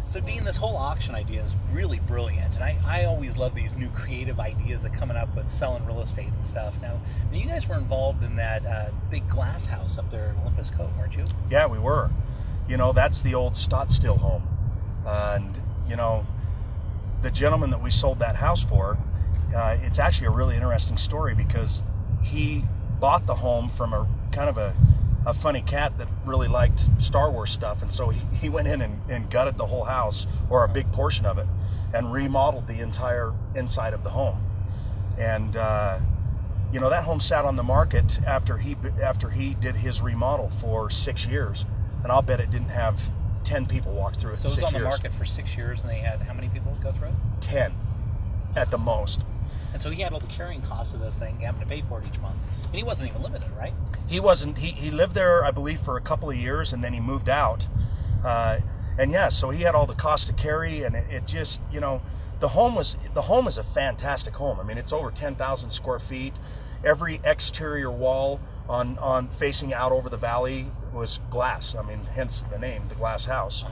So Dean, this whole auction idea is really brilliant, and I always love these new creative ideas that coming up with selling real estate and stuff. Now you guys were involved in that big glass house up there in Olympus Cove, weren't you? Yeah, we were. You know, that's the old Stottsdale home. And, you know, the gentleman that we sold that house for, it's actually a really interesting story because he bought the home from a kind of a funny cat that really liked Star Wars stuff, and so he went in and gutted the whole house, or a big portion of it, and remodeled the entire inside of the home. And you know, that home sat on the market after he did his remodel for 6 years, and I'll bet it didn't have 10 people walk through it. So in 6 it was on years. the market for 6 years, and they had how many people go through it? 10 at the most. And so he had all the carrying costs of this thing, having to pay for it each month. And he wasn't even living in it, right? He wasn't. He lived there, I believe, for a couple of years, and then he moved out. And yeah, so he had all the costs to carry, and it just, you know, the home is a fantastic home. I mean, it's over 10,000 square feet. Every exterior wall on facing out over the valley was glass. I mean, hence the name, the glass house.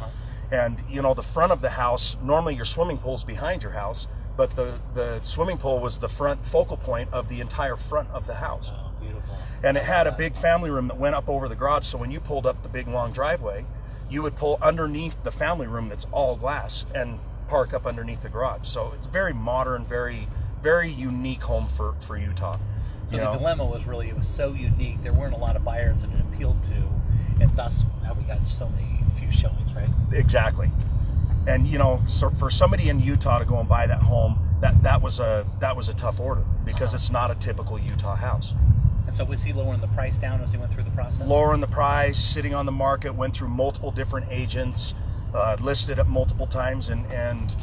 And you know, the front of the house, normally your swimming pool's behind your house, but the swimming pool was the front focal point of the entire front of the house. Oh, beautiful. And it had a big family room that went up over the garage, so when you pulled up the big long driveway, you would pull underneath the family room that's all glass and park up underneath the garage. So it's very modern, very, very unique home for Utah. So the dilemma was really, it was so unique, there weren't a lot of buyers that it appealed to, and thus how we got so few showings, right? Exactly. And you know, so for somebody in Utah to go and buy that home, that was a tough order because it's not a typical Utah house. And so was he lowering the price down as he went through the process? Lowering the price, sitting on the market, went through multiple different agents, listed it multiple times, and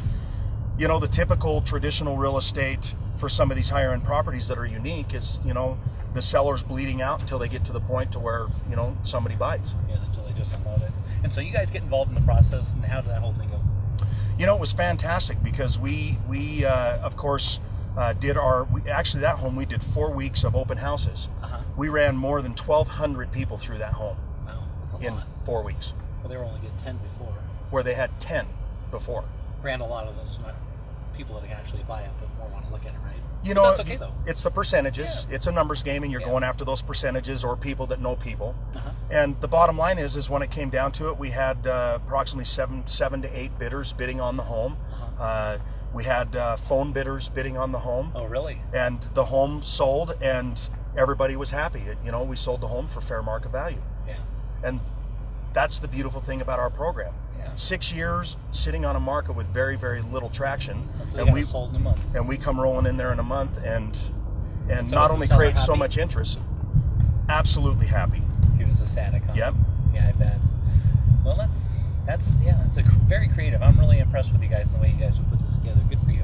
you know, the typical traditional real estate for some of these higher end properties that are unique is, you know, the seller's bleeding out until they get to the point to where, you know, somebody bites. Yeah, until they just unload it. And so you guys get involved in the process, and how did that whole thing go? You know, it was fantastic because we of course actually that home we did 4 weeks of open houses. We ran more than 1,200 people through that home. Wow, that's a lot. In 4 weeks. Well, they were only getting 10 before. Where they had 10 before. Granted, a lot of those not people that actually buy it, but more want to look at it, right? You But know, that's okay though. It's the percentages. Yeah. It's a numbers game, and you're going after those percentages or people that know people. Uh-huh. And the bottom line is when it came down to it, we had approximately seven to eight bidders bidding on the home. We had phone bidders bidding on the home. Oh, really? And the home sold, and everybody was happy. You know, we sold the home for fair market value. Yeah. And that's the beautiful thing about our program. 6 years sitting on a market with very, very little traction, So and we sold in a month. And we come rolling in there in a month, and So not was only the seller creates so happy? much interest, absolutely happy. He was ecstatic, huh? Yep. Yeah, I bet. Well, that's it's very creative. I'm really impressed with you guys and the way you guys have put this together. Good for you.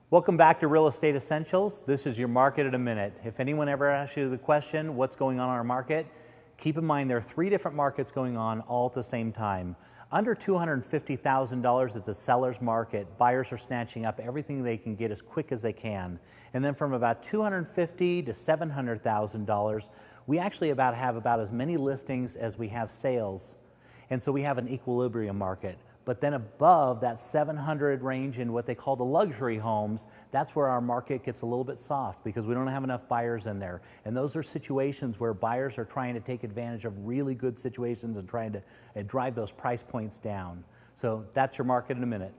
Welcome back to Real Estate Essentials. This is your market in a minute. If anyone ever asks you the question, what's going on in our market, keep in mind there are 3 different markets going on all at the same time. Under $250,000, it's a seller's market. Buyers are snatching up everything they can get as quick as they can. And then from about $250,000 to $700,000, we actually have about as many listings as we have sales. And so we have an equilibrium market. But then above that 700 range in what they call the luxury homes, that's where our market gets a little bit soft because we don't have enough buyers in there. And those are situations where buyers are trying to take advantage of really good situations and trying to drive those price points down. So that's your market in a minute.